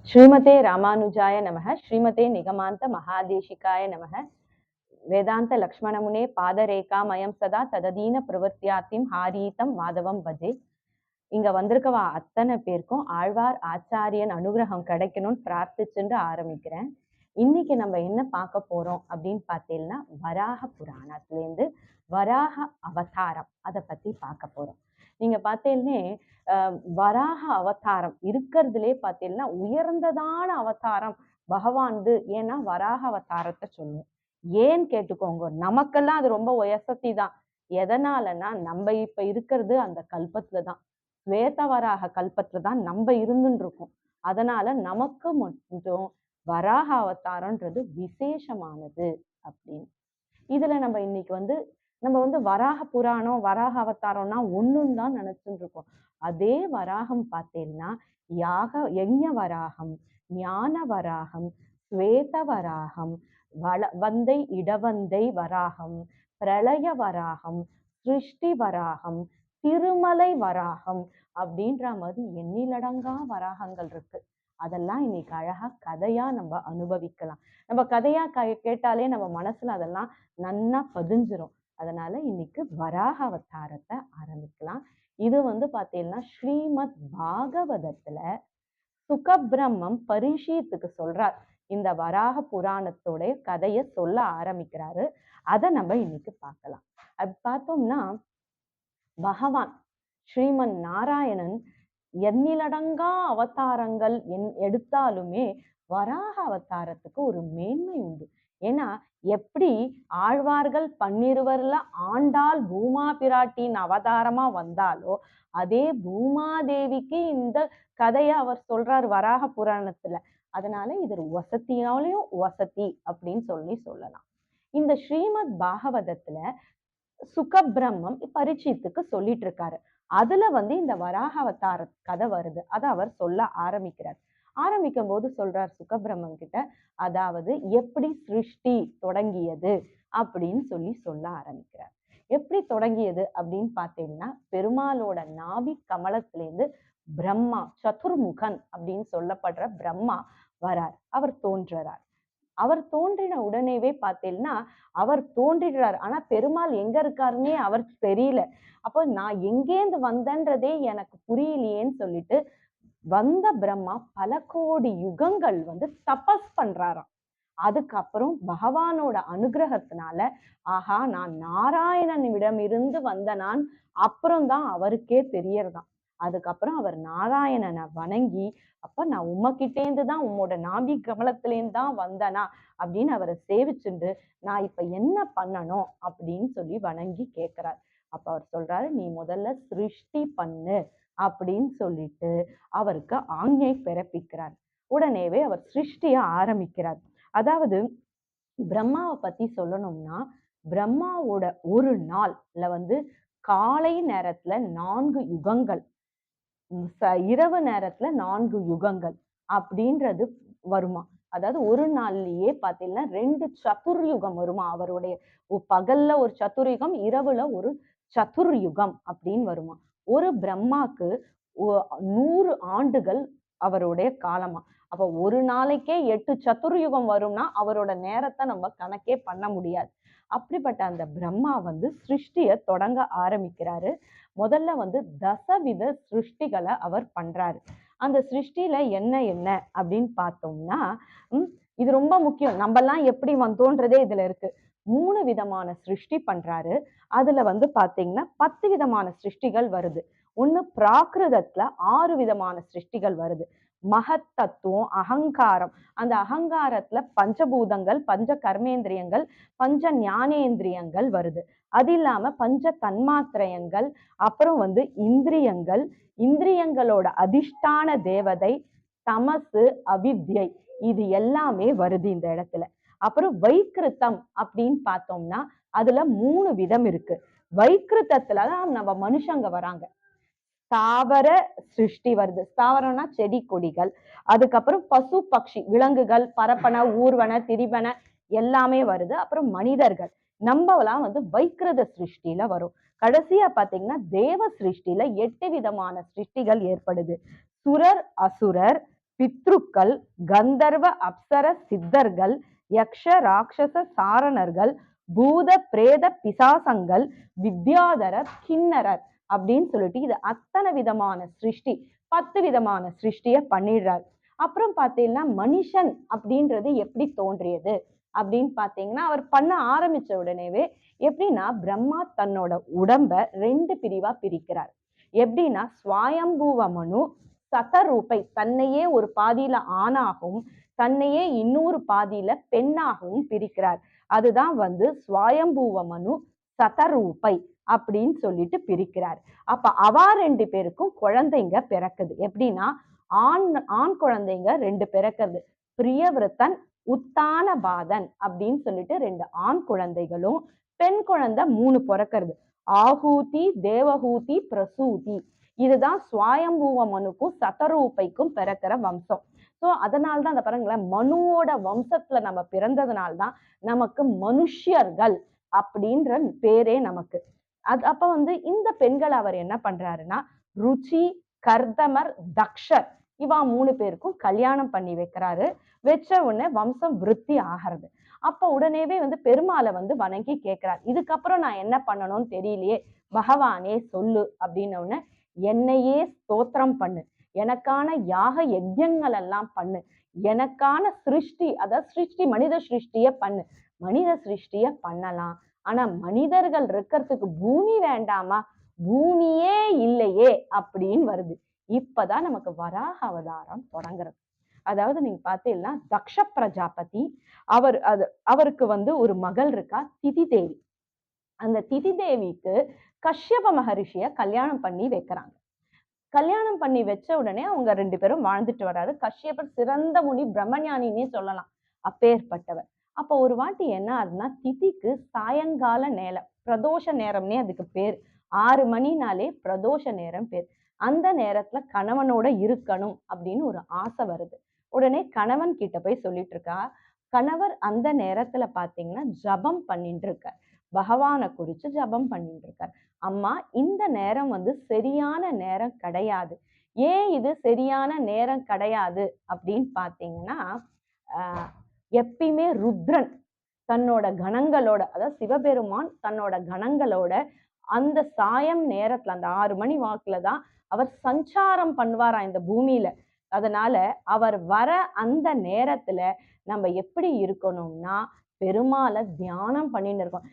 ஸ்ரீமதே ராமானுஜாய நமக. ஸ்ரீமதே நிகமாந்த மகாதேசிகாய நமக. வேதாந்த லக்ஷ்மணமுனே பாதரேகாமயம் சதா தததீன பிரவர்த்தியாத்திம் ஹாரீதம் மாதவம் பஜே. இங்க வந்திருக்கவா அத்தனை பேருக்கும் ஆழ்வார் ஆச்சாரியன் அனுகிரகம் கிடைக்கணும்னு பிரார்த்திச்சுட்டு ஆரம்பிக்கிறேன். இன்னைக்கு நம்ம என்ன பார்க்க போறோம் அப்படின்னு பார்த்தீங்கன்னா, வராக புராணத்திலேருந்து வராக அவதாரம் அதை பத்தி பார்க்க போறோம். நீங்க பார்த்தீங்கன்னே வராக அவதாரம் இருக்கிறதுலே பார்த்தீங்கன்னா உயர்ந்ததான அவதாரம் பகவான்து. ஏன்னா வராக அவதாரத்தை சொல்லுவோம். ஏன்னு கேட்டுக்கோங்க, நமக்கெல்லாம் அது ரொம்ப உயசத்தி தான். எதனாலன்னா நம்ம இப்ப இருக்கிறது அந்த கல்பத்துல தான், ஸ்வேதவராக கல்பத்துல தான் நம்ம இருந்துட்டு இருக்கோம். அதனால நமக்கு மட்டும் வராக அவதாரம்ன்றது விசேஷமானது அப்படின்னு. இதுல நம்ம இன்னைக்கு நம்ம வராக புராணம் வராக அவதாரம்னா ஒண்ணுன்னு தான் நினைச்சுட்டு இருக்கோம். அதே வராகம் பார்த்தேன்னா யஜ்ஞ வராகம், ஞான வராகம், ஸ்வேத வராகம், வந்தை இடவந்தை வராகம், பிரளய வராகம், சிருஷ்டி வராகம், திருமலை வராகம் அப்படின்ற மாதிரி எண்ணிலடங்கா வராகங்கள் இருக்கு. அதெல்லாம் இன்னைக்கு அழகா கதையா நம்ம அனுபவிக்கலாம். நம்ம கதையா கேட்டாலே நம்ம மனசுல அதெல்லாம் நன்னா பதிஞ்சிரும். அதனால இன்னைக்கு வராக அவதாரத்தை ஆரம்பிக்கலாம். இது பாத்தீங்கன்னா ஸ்ரீமத் பாகவதத்துல சுகபிரம்மம் பரீட்சித்துக்கு சொல்றார். இந்த வராக புராணத்தோடைய கதையை சொல்ல ஆரம்பிக்கிறாரு. அதை நம்ம இன்னைக்கு பார்க்கலாம். அது பார்த்தோம்னா பகவான் ஸ்ரீமன் நாராயணன் எண்ணிலடங்கா அவதாரங்கள் எடுத்தாலுமே வராக அவதாரத்துக்கு ஒரு மேன்மை உண்டு. ஏன்னா எப்படி ஆழ்வார்கள் 12 ஆண்டாள் பூமா பிராட்டியின் அவதாரமா வந்தாலோ அதே பூமாதேவிக்கு இந்த கதையை அவர் சொல்றார் வராக புராணத்துல. அதனால இது வசத்தியாலையும் வசதி அப்படின்னு சொல்லலாம். இந்த ஸ்ரீமத் பாகவதத்துல சுகபிரம்மம் பரீட்சித்துக்கு சொல்லிட்டு இருக்காரு. அதுல இந்த வராக அவதார கதை வருது. அதை அவர் சொல்ல ஆரம்பிக்கிறார். ஆரம்பிக்கும் போது சொல்றார் சுகபிரம்மம் கிட்ட, அதாவது எப்படி சிருஷ்டி தொடங்கியது அப்படின்னு சொல்ல ஆரம்பிக்கிறார். எப்படி தொடங்கியது அப்படின்னு பார்த்தீங்கன்னா, பெருமாளோட நாபி கமலத்திலேருந்து பிரம்மா, சதுர்முகன் அப்படின்னு சொல்லப்படுற பிரம்மா வரார். அவர் தோன்றார். அவர் தோன்றின உடனேவே பார்த்தீங்கன்னா அவர் தோன்றிடுறார். ஆனா பெருமாள் எங்க இருக்காருன்னே அவருக்கு தெரியல. அப்போ நான் எங்கேந்து வந்தன்றதே எனக்கு புரியலையேன்னு சொல்லிட்டு வந்த பிரம்மா பல கோடி யுகங்கள் தபஸ் பண்றாராம். அதுக்கப்புறம் பகவானோட அனுகிரகத்தினால ஆஹா நான் நாராயணனிடம் இருந்து வந்த நான் அப்புறம்தான் அவருக்கே தெரியறதாம். அதுக்கப்புறம் அவர் நாராயணனை வணங்கி, அப்ப நான் உம்மகிட்டேந்து தான் உம்மோட நாபி கமலத்திலேருந்து தான் வந்தனா அப்படின்னு அவரை சேவிச்சுண்டு, நான் இப்ப என்ன பண்ணணும் அப்படின்னு வணங்கி கேட்கிறார். அப்ப அவர் சொல்றாரு, நீ முதல்ல சிருஷ்டி பண்ணு அப்படின்னு சொல்லிட்டு அவருக்கு ஆஞ்ஞை பிறப்பிக்கிறார். உடனேவே அவர் சிருஷ்டிய ஆரம்பிக்கிறார். அதாவது பிரம்மாவை பத்தி சொல்லணும்னா, பிரம்மாவோட ஒரு நாள்ல காலை நேரத்துல 4 யுகங்கள், இரவு நேரத்துல 4 யுகங்கள் அப்படின்றது வருமா. அதாவது ஒரு நாள்லயே பாத்தீங்கன்னா 2 சதுர்யுகம் வருமா. அவருடைய பகல்ல ஒரு சதுர்யுகம், இரவுல ஒரு சதுர்யுகம் அப்படின்னு வருமா. ஒரு பிரம்மாக்கு 100 ஆண்டுகள் அவருடைய காலமா. அப்ப ஒரு நாளைக்கே 8 சதுர்யுகம் வரும்னா அவரோட நேரத்தை நம்ம கணக்கே பண்ண முடியாது. அப்படிப்பட்ட அந்த பிரம்மா சிருஷ்டிய தொடங்க ஆரம்பிக்கிறாரு. முதல்ல தசவித சிருஷ்டிகளை அவர் பண்றாரு. அந்த சிருஷ்டியில என்ன அப்படின்னு பார்த்தோம்னா, இது ரொம்ப முக்கியம். நம்ம எல்லாம் எப்படி வந்தோன்றதே இதுல இருக்கு. 3 விதமான சிருஷ்டி பண்றாரு. அதுல பாத்தீங்கன்னா 10 விதமான சிருஷ்டிகள் வருது. ஒண்ணு பிராகிருதத்துல 6 விதமான சிருஷ்டிகள் வருது. மகத் தத்துவம், அகங்காரம், அந்த அகங்காரத்துல பஞ்சபூதங்கள், பஞ்ச கர்மேந்திரியங்கள், பஞ்ச ஞானேந்திரியங்கள் வருது. அது இல்லாம பஞ்ச தன்மாத்திரயங்கள், அப்புறம் இந்திரியங்கள், இந்திரியங்களோட அதிஷ்டான தேவதை, தமசு, அவித்யை, இது எல்லாமே வருது இந்த இடத்துல. அப்புறம் வைக்கிருத்தம் அப்படின்னு பார்த்தோம்னா அதுல 3 விதம் இருக்கு. வைக்கிருத்தத்துலதான் நம்ம மனுஷங்க வராங்க. ஸ்தாவர சிருஷ்டி வருது. ஸ்தாவரம்னா செடி கொடிகள். அதுக்கப்புறம் பசு பக்ஷி விலங்குகள், பரப்பன, ஊர்வன, திரிபன எல்லாமே வருது. அப்புறம் மனிதர்கள் நம்மலாம் வைக்கிருத சிருஷ்டியில வரும். கடைசியா பாத்தீங்கன்னா தேவ சிருஷ்டியில 8 விதமான சிருஷ்டிகள் ஏற்படுது. சுரர், அசுரர், பித்ருக்கள், கந்தர்வ அப்சர சித்தர்கள், யக்ஷ ராட்சச சாரணர்கள், பூத பிரேத பிசாசங்கள், வித்யாதரர், கிண்ணரர் அப்படின்னு சொல்லிட்டு இது அத்தனை விதமான சிருஷ்டி, 10 விதமான சிருஷ்டிய பண்ணிடுறார். அப்புறம் பார்த்தீங்கன்னா மனுஷன் அப்படின்றது எப்படி தோன்றியது அப்படின்னு பார்த்தீங்கன்னா, அவர் பண்ண ஆரம்பிச்ச உடனேவே எப்படின்னா பிரம்மா தன்னோட உடம்ப 2 பிரிவா பிரிக்கிறார். எப்படின்னா ஸ்வயம்பூவ மனு, சதரூபை, தன்னையே ஒரு பாதியில ஆணாகவும் தன்னையே இன்னொரு பாதியில பெண்ணாகவும் பிரிக்கிறார். அதுதான் ஸ்வயம்பூவ மனு சதரூபை அப்படின்னு சொல்லிட்டு பிரிக்கிறார். அப்ப அவா 2 பேருக்கும் குழந்தைங்க பிறக்குது. எப்படின்னா ஆண் குழந்தைங்க 2 பிறக்கிறது. பிரியவிரத்தன், உத்தான பாதன் அப்படின்னு சொல்லிட்டு 2 ஆண் குழந்தைகளும், பெண் குழந்தை 3 பிறக்கிறது. ஆஹூதி, தேவஹூதி, பிரசூதி. இதுதான் ஸ்வயம்பூவ மனுக்கும் சதரூபைக்கும் பிறக்கிற வம்சம். சோ அதனால்தான் அந்த பாருங்களேன், மனுவோட வம்சத்துல நம்ம பிறந்ததுனால்தான் நமக்கு மனுஷியர்கள் அப்படின்ற பேரே நமக்கு. அப்ப இந்த பெண்கள் அவர் என்ன பண்றாருன்னா, ருச்சி, கர்தமர், தக்ஷர் இவா 3 பேருக்கும் கல்யாணம் பண்ணி வைக்கிறாரு. வச்ச உடனே வம்சம் விருத்தி ஆகிறது. அப்ப உடனேவே பெருமாளை வணங்கி கேட்கிறார், இதுக்கப்புறம் நான் என்ன பண்ணணும்னு தெரியலையே, பகவானே சொல்லு அப்படின்ன உடனே, என்னையே ஸ்தோத்திரம் பண்ணு, எனக்கான யாக யஜ்ஞங்கள் எல்லாம் பண்ணு, எனக்கான சிருஷ்டி, அதாவது சிருஷ்டி மனித சிருஷ்டிய பண்ணு. மனித சிருஷ்டிய பண்ணலாம், ஆனா மனிதர்கள் இருக்கிறதுக்கு பூமி வேண்டாமா, பூமியே இல்லையே அப்படின்னு வருது. இப்பதான் நமக்கு வராக அவதாரம் தொடங்குறது. அதாவது நீங்க பார்த்தீங்கன்னா தக்ஷ பிரஜாபதி, அவருக்கு ஒரு மகள் இருக்கா, திதி தேவி. அந்த திதி தேவிக்கு கஷ்யப மகரிஷிய கல்யாணம் பண்ணி வைக்கிறாங்க. கல்யாணம் பண்ணி வச்ச உடனே அவங்க 2 பேரும் வாழ்ந்துட்டு வராரு. கஷ்யபர் சிறந்த முனி, பிரம்மஞானின்னே சொல்லலாம், அப்பேற்பட்டவர். அப்ப ஒரு வாட்டி என்ன ஆகுதுன்னா, திதிக்கு சாயங்கால நேரம், பிரதோஷ நேரம்னே அதுக்கு பேர். 6 மணினாலே பிரதோஷ நேரம் பேர். அந்த நேரத்துல கணவனோட இருக்கணும் அப்படின்னு ஒரு ஆசை வருது. உடனே கணவன் கிட்ட போய் சொல்லிட்டு இருக்கா. கணவர் அந்த நேரத்துல பாத்தீங்கன்னா ஜபம் பண்ணிட்டு இருக்கார், பகவானை குறிச்சு ஜபம் பண்ணிட்டு இருக்கார். அம்மா, இந்த நேரம் சரியான நேரம் கிடையாது. ஏன் இது சரியான நேரம் கிடையாது அப்படின்னு பாத்தீங்கன்னா, எப்பயுமே ருத்ரன் தன்னோட கணங்களோட, அதாவது சிவபெருமான் தன்னோட கணங்களோட அந்த சாயம் நேரத்துல, அந்த 6 மணி வாக்குலதான் அவர் சஞ்சாரம் பண்ணுவாராம் இந்த பூமியில. அதனால அவர் வர அந்த நேரத்துல நம்ம எப்படி இருக்கணும்னா, பெருமாளை தியானம் பண்ணிட்டு இருக்கோம்.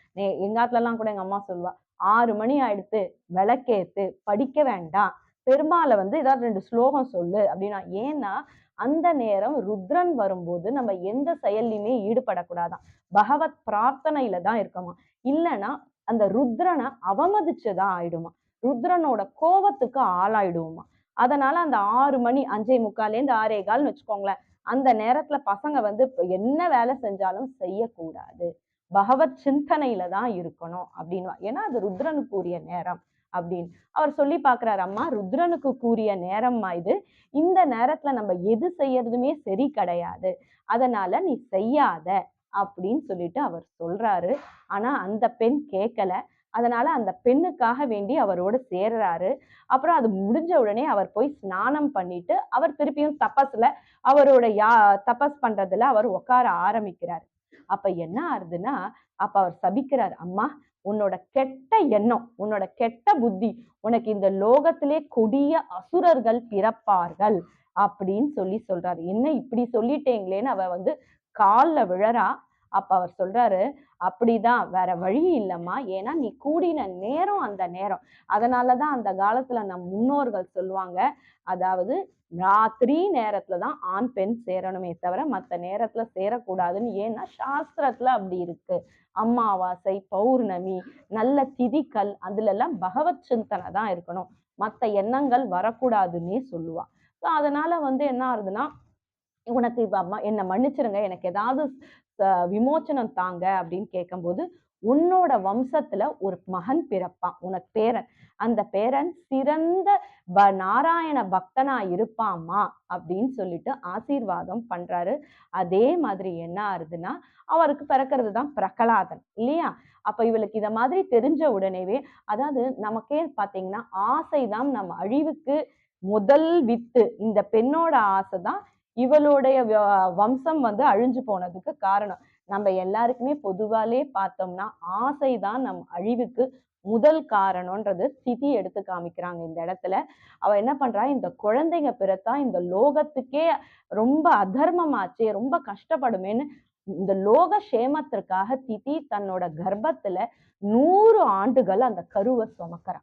எங்காத்துல எல்லாம் கூட எங்க அம்மா சொல்லுவா, 6 மணி ஆயிடுத்து, விளக்கேத்து, படிக்க வேண்டாம், பெருமாளை ஏதாவது 2 ஸ்லோகம் சொல்லு அப்படின்னா. ஏன்னா அந்த நேரம் ருத்ரன் வரும்போது நம்ம எந்த செயல்லையுமே ஈடுபடக்கூடாதான், பகவத் பிரார்த்தனையில தான் இருக்கணும். இல்லைன்னா அந்த ருத்ரனை அவமதிச்சுதான் ஆயிடுமா, ருத்ரனோட கோபத்துக்கு ஆளாயிடுவோமா. அதனால அந்த 6 மணி 5:45 6:15 வச்சுக்கோங்களேன், அந்த நேரத்துல பசங்க என்ன வேலை செஞ்சாலும் செய்யக்கூடாது, பகவத் சிந்தனையில தான் இருக்கணும் அப்படின்னு. ஏன்னா அது ருத்ரனுக்கு உரிய நேரம் அப்படின்னு அவர் சொல்லி பாக்குறாரு. அம்மா, ருத்ரனுக்கு கூறிய நேரம்மா இது, இந்த நேரத்துல நம்ம எது செய்யறதுமே சரி கிடையாது, அதனால நீ செய்யாத அப்படின்னு சொல்லிட்டு அவர் சொல்றாரு. ஆனா அந்த பெண் கேட்கல. அதனால அந்த பெண்ணுக்காக வேண்டி அவரோட சேர்றாரு. அப்புறம் அது முடிஞ்ச உடனே அவர் போய் ஸ்நானம் பண்ணிட்டு அவர் திருப்பியும் அவரோட தபஸ் பண்றதுல அவர் உட்கார ஆரம்பிக்கிறார். அப்ப என்ன ஆறுதுன்னா, அப்ப அவர் சபிக்கிறார், அம்மா, உன்னோட கெட்ட எண்ணம், உன்னோட கெட்ட புத்தி, உனக்கு இந்த லோகத்திலே கொடிய அசுரர்கள் பிறப்பார்கள் அப்படின்னு சொல்றாரு. என்ன இப்படி சொல்லிட்டேங்களேன்னு அவ கால்ல விழறா. அப்ப அவர் சொல்றாரு, அப்படிதான், வேற வழி இல்லம்மா, ஏன்னா நீ கூடின நேரம் அந்த நேரம். அதனாலதான் அந்த காலத்துல நம் முன்னோர்கள் சொல்லுவாங்க, அதாவது ராத்திரி நேரத்துலதான் ஆண் பெண் சேரணுமே தவிர மத்த நேரத்துல சேரக்கூடாதுன்னு. ஏன்னா சாஸ்திரத்துல அப்படி இருக்கு. அமாவாசை, பௌர்ணமி, நல்ல திதிகள், அதுல எல்லாம் பகவத் சிந்தனை தான் இருக்கணும், மத்த எண்ணங்கள் வரக்கூடாதுன்னே சொல்லுவா. அதனால என்ன ஆகுதுன்னா, உனக்கு இப்ப அம்மா என்னை மன்னிச்சிருங்க, எனக்கு ஏதாவது விமோச்சனம் தாங்க அப்படின்னு கேட்கும்போது, உன்னோட வம்சத்துல ஒரு மகன் பிறப்பான், உனக்கு பேரன். அந்த பேரன் சிறந்த நாராயண பக்தனா இருப்பாமா அப்படின்னு சொல்லிட்டு ஆசீர்வாதம் பண்றாரு. அதே மாதிரி என்ன ஆறுதுன்னா, அவருக்கு பிறக்கிறது தான் பிரகலாதன் இல்லையா. அப்ப இவளுக்கு இத மாதிரி தெரிஞ்ச உடனேவே, அதாவது நமக்கே பாத்தீங்கன்னா ஆசைதான் நம்ம அழிவுக்கு முதல் வித்து. இந்த பெண்ணோட ஆசைதான் இவளுடைய வம்சம் வந்து அழிஞ்சு போனதுக்கு காரணம். நம்ம எல்லாருக்குமே பொதுவாலே பார்த்தோம்னா ஆசைதான் நம் அழிவுக்கு முதல் காரணம்ன்றது திதி எடுத்து காமிக்கிறாங்க இந்த இடத்துல. அவ என்ன பண்றா, இந்த குழந்தைங்க பிறத்தா இந்த லோகத்துக்கே ரொம்ப அதர்மமாச்சே, ரொம்ப கஷ்டப்படுமேன்னு இந்த லோக சேமத்திற்காக திதி தன்னோட கர்ப்பத்துல 100 ஆண்டுகள் அந்த கருவை சுமக்கிறா.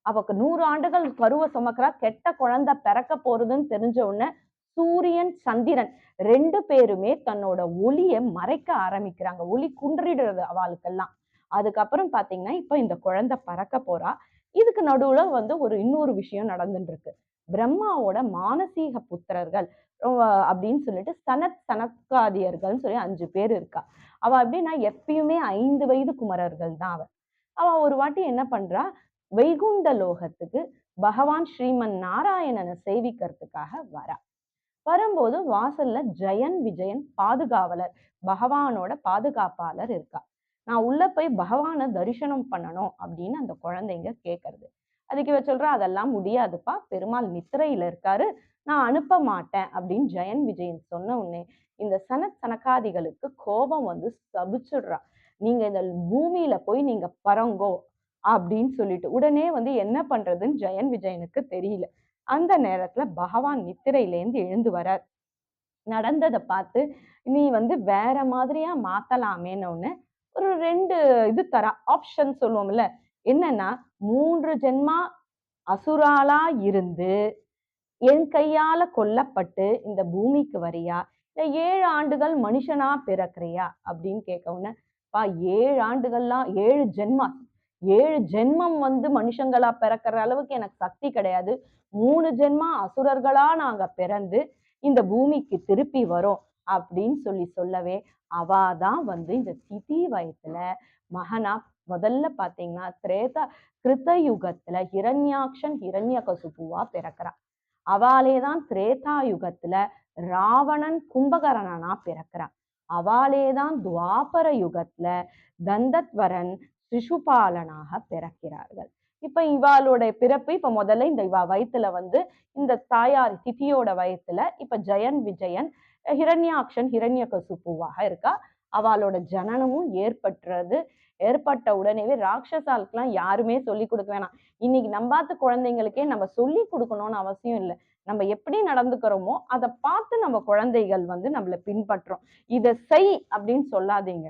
அவக்கு 100 ஆண்டுகள் கருவை சுமக்கிறா. கெட்ட குழந்தை பிறக்க போறதுன்னு தெரிஞ்ச உடனே சூரியன் சந்திரன் 2 பேருமே தன்னோட ஒளியை மறைக்க ஆரம்பிக்கிறாங்க. ஒளி குன்றிடுறது அவளுக்கெல்லாம். அதுக்கப்புறம் பாத்தீங்கன்னா இப்ப இந்த குழந்தை பறக்க போறா. இதுக்கு நடுவுல வந்து இன்னொரு விஷயம் நடந்துட்டு இருக்கு. பிரம்மாவோட மானசீக புத்திரர்கள் அப்படின்னு சொல்லிட்டு சனத்காதியர்கள் சொல்லி 5 பேர் இருக்கா. அவ எப்படின்னா எப்பயுமே 5 வயது குமரர்கள் தான் அவ ஒரு வாட்டி என்ன பண்றா, வைகுண்ட லோகத்துக்கு பகவான் ஸ்ரீமன் நாராயணனை சேவிக்கிறதுக்காக வரா. வரும்போது வாசல்ல ஜெயன் விஜயன் பாதுகாவலர், பகவானோட பாதுகாப்பாளர் இருக்கா. நான் உள்ள போய் பகவானை தரிசனம் பண்ணணும் அப்படின்னு அந்த குழந்தைங்க கேட்கறது. அதுக்கு இவ சொல்றா, அதெல்லாம் முடியாதுப்பா, பெருமாள் நித்திரையில இருக்காரு, நான் அனுப்ப மாட்டேன் அப்படின்னு ஜெயன் விஜயன் சொன்ன உடனே இந்த சனகாதிகளுக்கு கோபம் வந்து சபிச்சுடுறா. நீங்க இந்த பூமியில போய் நீங்க பரங்கோ அப்படின்னு சொல்லிட்டு உடனே வந்து என்ன பண்றதுன்னு ஜெயன் விஜயனுக்கு தெரியல. அந்த நேரத்துல பகவான் நித்திரையிலேருந்து எழுந்து வரார். நடந்ததை பார்த்து நீ வந்து வேற மாதிரியா மாத்தலாமேன்னு ஒண்ணு ஒரு 2 இது தரா ஆப்ஷன் சொல்லுவோம்ல. என்னன்னா 3 ஜென்மா அசுராலா இருந்து என் கையால கொல்லப்பட்டு இந்த பூமிக்கு வரியா, இல்ல 7 ஆண்டுகள் மனுஷனா பிறக்கிறியா அப்படின்னு கேட்க உடனே 7 ஆண்டுகள்லாம் 7 ஜென்மா 7 ஜென்மம் வந்து மனுஷங்களா பிறக்கிற அளவுக்கு எனக்கு சக்தி கிடையாது. 3 ஜென்மா அசுரர்களா நாங்க பிறந்து இந்த பூமிக்கு திருப்பி வரோம் அப்படின்னு சொல்லவே அவாதான் வந்து இந்த திதி வயசுல மகனா முதல்ல பாத்தீங்கன்னா கிருத்த யுகத்துல ஹிரண்யாக்ஷன் ஹிரண்யகசுபுவா பிறக்கிறா. அவாலேதான் திரேதா யுகத்துல ராவணன் கும்பகரணனா பிறக்கிறான். அவாலேதான் துவாபர யுகத்துல தந்தத்வரன் சிசுபாலனாக பிறக்கிறார்கள். இப்ப இவாளோட பிறப்பு இப்ப முதல்ல இந்த இவா வயித்துல வந்து இந்த தாயார் திதியோட வயத்துல இப்ப ஜெயன் விஜயன் ஹிரண்யாக்ஷன் ஹிரண்யகசுப்புவாக இருக்கா. அவளோட ஜனனமும் ஏற்பட்ட உடனேவே ராட்சசாலுக்கெல்லாம் யாருமே சொல்லி கொடுக்க வேணாம். இன்னைக்கு நம்பாத்து குழந்தைங்களுக்கே நம்ம சொல்லி கொடுக்கணும்னு அவசியம் இல்லை. நம்ம எப்படி நடந்துக்கிறோமோ அதை பார்த்து நம்ம குழந்தைகள் வந்து நம்மள பின்பற்றோம். இதை செய் அப்படின்னு சொல்லாதீங்க.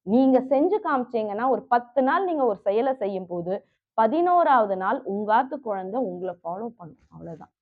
நீங்க செஞ்சு காமிச்சீங்கன்னா ஒரு 10 நாள் நீங்க ஒரு செயலை செய்யும் போது 11வது நாள் உங்காத்து குழந்தை உங்களை ஃபாலோ பண்ணும். அவ்வளவுதான்.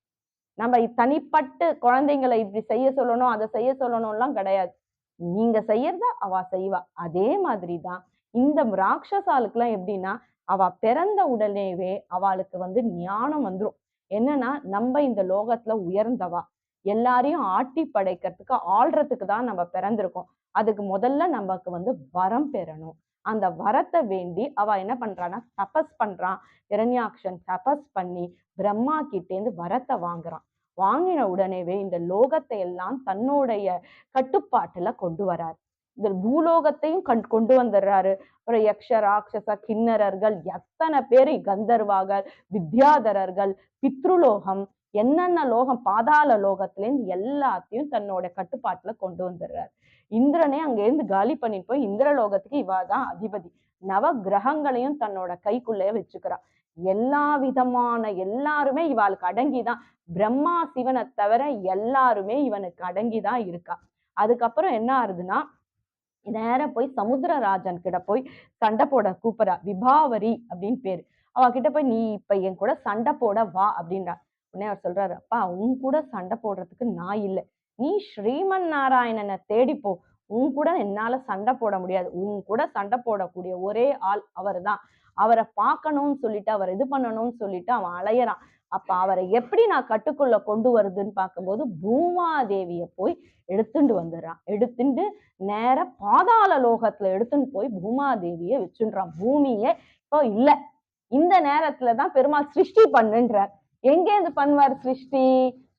நம்ம தனிப்பட்டு குழந்தைங்களை இப்படி செய்ய சொல்லணும் அதை செய்ய சொல்லணும்லாம் கிடையாது. நீங்க செய்யறத அவ செய்வா. அதே மாதிரிதான் இந்த ராட்சசாலுக்குலாம் எப்படின்னா அவ பிறந்த உடனேவே அவளுக்கு வந்து ஞானம் வந்துடும். என்னன்னா நம்ம இந்த லோகத்துல உயர்ந்தவா, எல்லாரையும் ஆட்டி படைக்கிறதுக்கு ஆள்றதுக்கு தான் நம்ம பிறந்திருக்கோம். அதுக்கு முதல்ல நமக்கு வந்து வரம் பெறணும். அந்த வரத்தை வேண்டி அவ என்ன பண்றான்னா தபஸ் பண்றான். இரண்யாக்ஷன் தபஸ் பண்ணி பிரம்மா கிட்டேந்து வரத்தை வாங்குறான். வாங்கின உடனேவே இந்த லோகத்தை எல்லாம் தன்னுடைய கட்டுப்பாட்டுல கொண்டு வராரு. இந்த பூலோகத்தையும் கொண்டு வந்துடுறாரு. அப்புறம் யக்ஷ ராட்சச கிண்ணறர்கள் எத்தனை பேரு, கந்தர்வாகள் வித்யாதரர்கள் பித்ருலோகம் என்னென்ன லோகம் பாதாள லோகத்திலேருந்து எல்லாத்தையும் தன்னோட கட்டுப்பாட்டுல கொண்டு வந்துடுறாரு. இந்திரனே அங்கேருந்து காலி பண்ணிட்டு போய் இந்திரலோகத்துக்கு இவாதான் அதிபதி. நவ கிரகங்களையும் தன்னோட கைக்குள்ளேயே வச்சுக்கிறா. எல்லா விதமான எல்லாருமே இவாளுக்கு அடங்கிதான். பிரம்மா சிவனை தவிர எல்லாருமே இவனுக்கு அடங்கிதான் இருக்கா. அதுக்கப்புறம் என்ன ஆறுதுன்னா நேரம் போய் சமுத்திரராஜன் கிட்ட போய் சண்டை போட கூப்பிடறா. விபாவரி அப்படின்னு பேரு. அவ கிட்ட போய் நீ இப்ப என் கூட சண்டை போட வா அப்படின்றா. உடனே அவர் சொல்றாரு, அப்பா உன் கூட சண்டை போடுறதுக்கு நான் இல்லை, நீ ஸ்ரீமன் நாராயணனை தேடிப்போ, உன் கூட என்னால சண்டை போட முடியாது, உன் கூட சண்டை போடக்கூடிய ஒரே ஆள் அவர் தான். அவரை பார்க்கணும்னு சொல்லிட்டு அவர் இது பண்ணணும்னு சொல்லிட்டு அவன் அலையறான். அப்ப அவரை எப்படி நான் கட்டுக்குள்ள கொண்டு வருதுன்னு பார்க்கும்போது பூமாதேவிய போய் எடுத்துட்டு வந்துடுறான். எடுத்துட்டு நேர பாதாள லோகத்துல எடுத்துன்னு போய் பூமாதேவிய வச்சுன்றான். பூமியே இப்போ இல்ல. இந்த நேரத்துலதான் பெருமாள் சிருஷ்டி பண்ணுன்றார். எங்கேருந்து பண்ணுவார் சிருஷ்டி?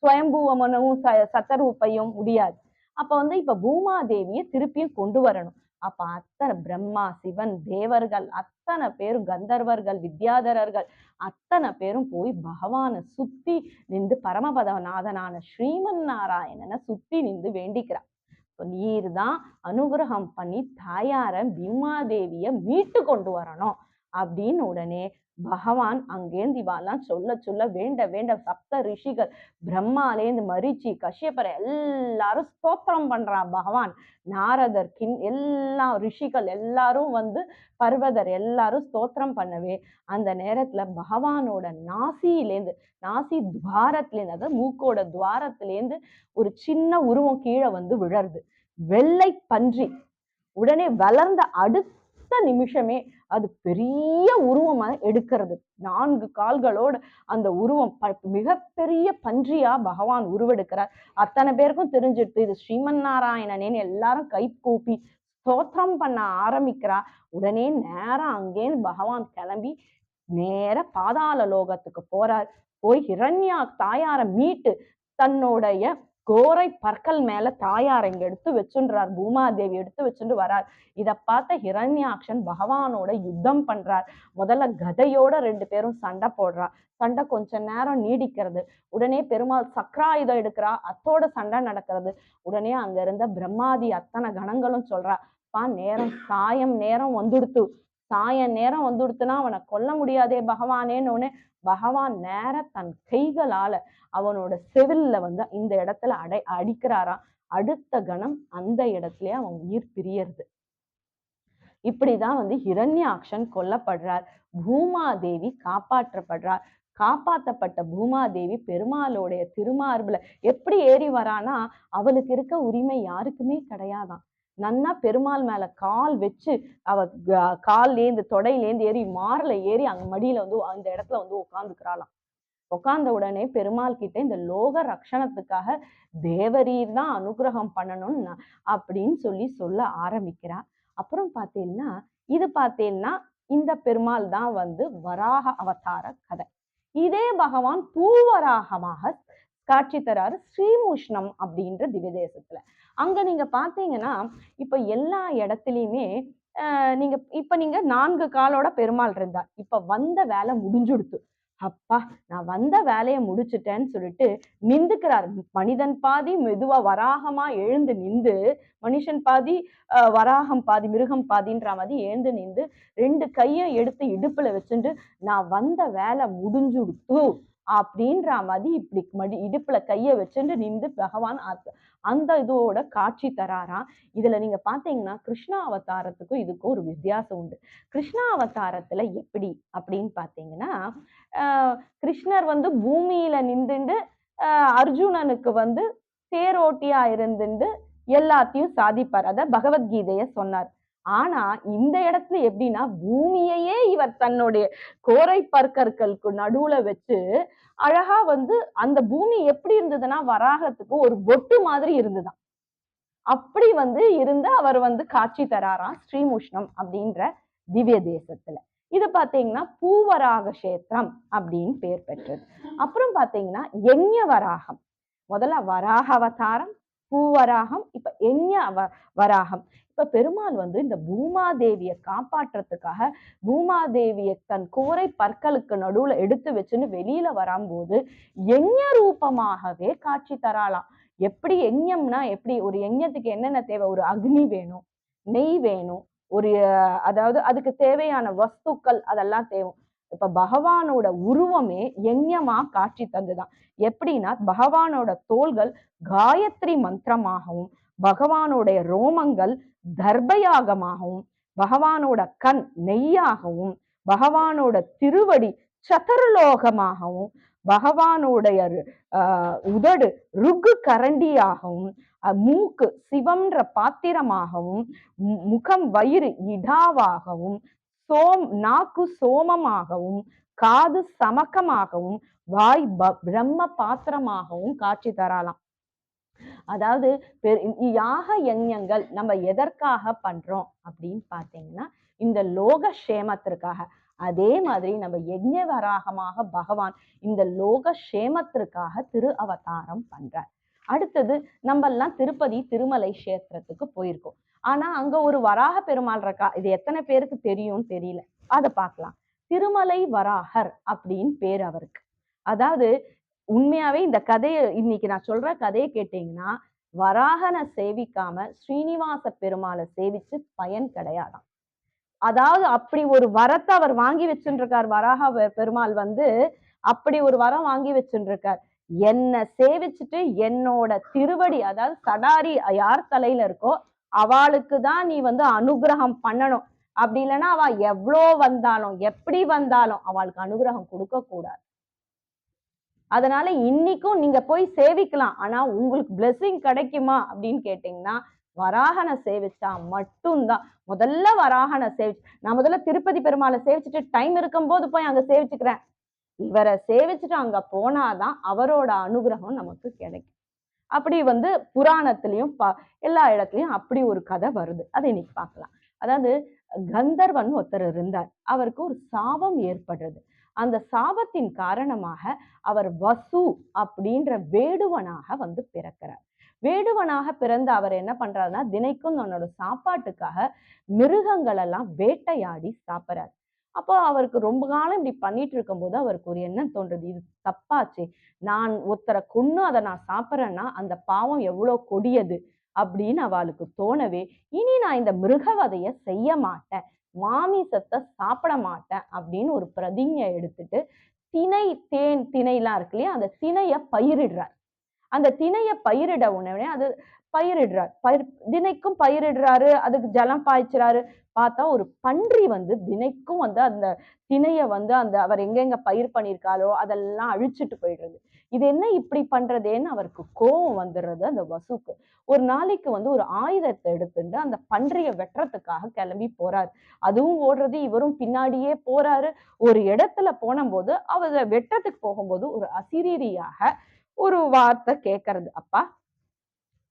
சுயம்புவமனவும் சத்தரூப்பையும் முடியாது. அப்ப வந்து இப்ப பூமாதேவியை திருப்பியும் கொண்டு வரணும். அப்ப அத்தனை பிரம்மா, சிவன், தேவர்கள் அத்தனை பேரும், கந்தர்வர்கள், வித்யாதரர்கள் அத்தனை பேரும் போய் பகவானை சுத்தி நின்று பரமபதநாதனான ஸ்ரீமன் நாராயணனை சுத்தி நின்று வேண்டிக்கிறார். நீர் தான் அனுகிரகம் பண்ணி தாயார பீமாதேவிய மீட்டு கொண்டு வரணும் அப்படின்னு உடனே பகவான் அங்கேந்து இவாலாம் சொல்ல சொல்ல வேண்ட வேண்ட சப்த ரிஷிகள் பிரம்மாலேந்து மரிச்சி கஷ்யப்பர் எல்லாரும் ஸ்தோத்திரம் பண்றான் பகவான். நாரதர் எல்லா ரிஷிகள் எல்லாரும் வந்து பர்வதர் எல்லாரும் ஸ்தோத்திரம் பண்ணவே அந்த நேரத்துல பகவானோட நாசி துவாரத்திலேருந்து, அதாவது மூக்கோட துவாரத்திலேருந்து ஒரு சின்ன உருவம் கீழே வந்து விழருது. வெள்ளை பன்றி. உடனே வளர்ந்த அடுத்த நிமிஷமே அது பெரிய உருவமா எடுக்கிறது. 4 கால்களோட அந்த உருவம் மிகப்பெரிய பன்றியா பகவான் உருவெடுக்கிறார். அத்தனை பேருக்கும் தெரிஞ்சிடுது இது ஸ்ரீமன் நாராயணனேன்னு எல்லாரும் கை கூப்பி ஸ்தோத்திரம் பண்ண ஆரம்பிக்கிறா. உடனே நேரம் அங்கேன்னு பகவான் கிளம்பி நேர பாதாள லோகத்துக்கு போறார். போய் ஹிரண்யா தாயார மீட்டு தன்னுடைய கோரை பற்கள் மேல தாயார் இங்க எடுத்து வச்சுன்றார். பூமாதேவி எடுத்து வச்சுட்டு வரார். இதை பார்த்த ஹிரண்யாக்ஷன் பகவானோட யுத்தம் பண்றார். முதல்ல கதையோட 2 பேரும் சண்டை போடுறார். சண்டை கொஞ்ச நேரம் நீடிக்கிறது. உடனே பெருமாள் சக்கராயுதம் எடுக்கிறா. அத்தோட சண்டை நடக்கிறது. உடனே அங்க இருந்த பிரம்மாதி அத்தனை கணங்களும் சொல்றா, சாயம் நேரம் வந்துடுத்துனா அவனை கொல்ல முடியாதே பகவானேன்னு உடனே பகவான் நேர தன் கைகளால அவனோட செவில்ல வந்து இந்த இடத்துல அடிக்கிறாராம். அடுத்த கணம் அந்த இடத்துலயே அவன் உயிர் பிரியறது. இப்படிதான் வந்து ஹிரண்யாக்ஷன் கொல்லப்படுறார். பூமாதேவி காப்பாற்றப்படுறார். காப்பாற்றப்பட்ட பூமாதேவி பெருமாளுடைய திருமார்புல எப்படி ஏறி வரானா, அவளுக்கு இருக்க உரிமை யாருக்குமே கிடையாதான். நன்னா பெருமாள் மேல கால் வச்சு அவ கால்லேந்து தொடையிலேந்து ஏறி மார்ல ஏறி அங்க மடியில வந்து அந்த இடத்துல வந்து உட்காந்துக்கிறாளாம். உட்கார்ந்த உடனே பெருமாள் கிட்ட இந்த லோக ரக்ஷணத்துக்காக தேவரீர் தான் அனுகிரகம் பண்ணணும்னு அப்படின்னு சொல்ல ஆரம்பிக்கிறா. அப்புறம் பார்த்தீங்கன்னா இந்த பெருமாள் தான் வந்து வராக அவதார கதை. இதே பகவான் பூவராகமாக காட்சி தராரு ஸ்ரீமுஷ்ணம் அப்படின்ற திவ்யதேசத்துல. அங்க நீங்க பாத்தீங்கன்னா இப்ப எல்லா இடத்துலயுமே நீங்க 4 காலோட பெருமாள் இருந்தார். இப்ப வந்த வேலை முடிஞ்சுடுத்து. அப்பா நான் வந்த வேலையை முடிச்சுட்டேன்னு சொல்லிட்டு நிந்துக்கிறார். மனிதன் பாதி மெதுவா வராகமா எழுந்து நின்று, மனுஷன் பாதி வராகம் பாதி மிருகம் பாதின்ற மாதிரி எழுந்து நின்று 2 கையும் எடுத்து இடுப்புல வச்சுட்டு நான் வந்த வேலை முடிஞ்சுடுத்து அப்படின்ற மாதிரி இப்படி இடுப்புல கைய வச்சுட்டு நின்று பகவான் அந்த இதோட காட்சி தராராம். இதுல நீங்க பாத்தீங்கன்னா கிருஷ்ணா அவதாரத்துக்கும் இதுக்கும் ஒரு வித்தியாசம் உண்டு. கிருஷ்ணா அவதாரத்துல எப்படி அப்படின்னு பாத்தீங்கன்னா கிருஷ்ணர் வந்து பூமியில நின்றுண்டு அர்ஜுனனுக்கு வந்து தேரோட்டியா இருந்துட்டு எல்லாத்தையும் சாதிப்பார். அத பகவத்கீதைய சொன்னார். ஆனா இந்த இடத்துல எப்படின்னா பூமியையே இவர் தன்னுடைய கோரை பற்களுக்கு நடுவுல வச்சு அழகா வந்து அந்த பூமி எப்படி இருந்ததுன்னா வராகத்துக்கு ஒரு பொட்டு மாதிரி இருந்துதான். அப்படி வந்து இருந்து அவர் வந்து காட்சி தராராம் ஸ்ரீமுஷ்ணம் அப்படின்ற திவ்ய தேசத்துல. இது பாத்தீங்கன்னா பூவராக கஷேத்திரம் அப்படின்னு பேர் பெற்றது. அப்புறம் பாத்தீங்கன்னா யஞ்ஞ வராகம். முதல்ல வராக அவதாரம், பூவராகம், இப்ப யஞ்ஞ வராகம். இப்ப பெருமாள் வந்து இந்த பூமாதேவியை காப்பாற்றுறதுக்காக பூமாதேவியை தன் கோரை பற்களுக்கு நடுவுல எடுத்து வச்சுன்னு வெளியில வரும்போது யஞ்ஞ ரூபமாகவே காட்சி தராளாம். எப்படி யஞ்ஞம்னா எப்படி ஒரு யஞ்ஞத்துக்கு என்னென்ன தேவை? ஒரு அக்னி வேணும், நெய் வேணும், அதாவது அதுக்கு தேவையான வஸ்துக்கள் அதெல்லாம் தேவை. இப்ப பகவானோட உருவமே யஞ்ஞமா காட்சி தந்துதான். எப்படின்னா பகவானோட தோள்கள் காயத்ரி மந்திரமாகவும், பகவானுடைய ரோமங்கள் தர்பயாகமாகவும், பகவானோட கண் நெய்யாகவும், பகவானோட திருவடி சதுர்லோகமாகவும், பகவானுடைய உதடு ருகு கரண்டியாகவும், மூக்கு சிவம்ன்ற பாத்திரமாகவும், முகம் வயிறு இடாவாகவும், நாக்கு சோமமாகவும், காது சமக்கமாகவும், வாய் பிரம்ம பாத்திரமாகவும் காட்சி தரலாம். அதாவது யாக யஞங்கள் நம்ம எதற்காக பண்றோம் அப்படின்னு பாத்தீங்கன்னா இந்த லோக சேமத்திற்காக. அதே மாதிரி நம்ம யஞ்ஞ வராகமாக பகவான் இந்த லோக சேமத்திற்காக திரு அவதாரம் பண்றார். அடுத்தது நம்ம எல்லாம் திருப்பதி திருமலை கஷேத்திரத்துக்கு போயிருக்கோம். ஆனா அங்க ஒரு வராக பெருமாள் இருக்கா, இது எத்தனை பேருக்கு தெரியும் தெரியல. அதை பார்க்கலாம். திருமலை வராகர் அப்படின்னு பேர் அவருக்கு. அதாவது உண்மையாவே இந்த கதையை இன்னைக்கு நான் சொல்ற கதையை கேட்டீங்கன்னா, வராகனை சேவிக்காம ஸ்ரீனிவாச பெருமாளை சேவிச்சு பயன் கிடையாதாம். அதாவது அப்படி ஒரு வரத்தை அவர் வாங்கி வச்சுருக்கார். வராக பெருமாள் அப்படி ஒரு வரம் வாங்கி வச்சுருக்கார். என்ன சேவிச்சுட்டு என்னோட திருவடி, அதாவது சடாரி யார் தலையில இருக்கோ அவளுக்கு தான் நீ அனுகிரகம் பண்ணணும். அப்படி இல்லைன்னா அவ எவ்வளோ வந்தாலும் எப்படி வந்தாலும் அவளுக்கு அனுகிரகம் கொடுக்க கூடாது. அதனால இன்னைக்கும் நீங்க போய் சேவிக்கலாம். ஆனா உங்களுக்கு பிளெஸிங் கிடைக்குமா அப்படின்னு கேட்டீங்கன்னா, வராகனை சேவிச்சா மட்டும்தான். முதல்ல வராகனை நான் முதல்ல திருப்பதி பெருமாளை சேவிச்சுட்டு டைம் இருக்கும் போது போய் அங்க சேவிச்சுக்கிறேன். இவரை சேவிச்சுட்டு அங்க போனாதான் அவரோட அனுகிரகம் நமக்கு கிடைக்கும். அப்படி புராணத்திலையும் எல்லா இடத்துலயும் அப்படி ஒரு கதை வருது. அதை இன்னைக்கு பார்க்கலாம். அதாவது கந்தர்வன் ஒருத்தர் இருந்தார். அவருக்கு ஒரு சாபம் ஏற்படுறது. அந்த சாபத்தின் காரணமாக அவர் வசு அப்படின்ற வேடுவனாக பிறக்கிறார். வேடுவனாக பிறந்த அவர் என்ன பண்றாருன்னா, தினைக்கும் தன்னோட சாப்பாட்டுக்காக மிருகங்கள் எல்லாம் வேட்டையாடி சாப்பிட்றாரு. அப்போ அவருக்கு ரொம்ப காலம் இப்படி பண்ணிட்டு இருக்கும் போது அவருக்கு ஒரு எண்ணம் தோன்றது, இது தப்பாச்சு, நான் ஒருத்தரை கொன்னு அதை நான் சாப்பிட்றேன்னா அந்த பாவம் எவ்வளவு கொடியது அப்படின்னு அவளுக்கு தோணவே, இனி நான் இந்த மிருகவதைய செய்ய மாட்டேன், மாமிசத்தை சாப்பிட மாட்டேன் அப்படின்னு ஒரு பிரதிஞ்ஞை எடுத்துட்டு திணைலாம் இருக்கு இல்லையா, அந்த திணைய பயிரிடுறார். அந்த திணைய பயிரிட உடனே அது பயிரிடுறார். தினைக்கும் பயிரிடுறாரு, அதுக்கு ஜலம் பாய்ச்சுறாரு. பார்த்தா ஒரு பன்றி தினைக்கும் அந்த திணைய அந்த அவர் எங்கெங்க பயிர் பண்ணியிருக்காரோ அதெல்லாம் அழிச்சிட்டு போயிடுறது. இது என்ன இப்படி பண்றதேன்னு அவருக்கு கோபம் வந்துடுறது அந்த வசுக்கு. ஒரு நாளைக்கு ஒரு ஆயுதத்தை எடுத்துட்டு அந்த பன்றிய வெட்டுறதுக்காக கிளம்பி போறாரு. அதுவும் ஓடுறது, இவரும் பின்னாடியே போறாரு. ஒரு இடத்துல போன போது அவர் வெட்டுறதுக்கு போகும்போது ஒரு அசிரீரியாக ஒரு வார்த்தை கேட்கறது, அப்பா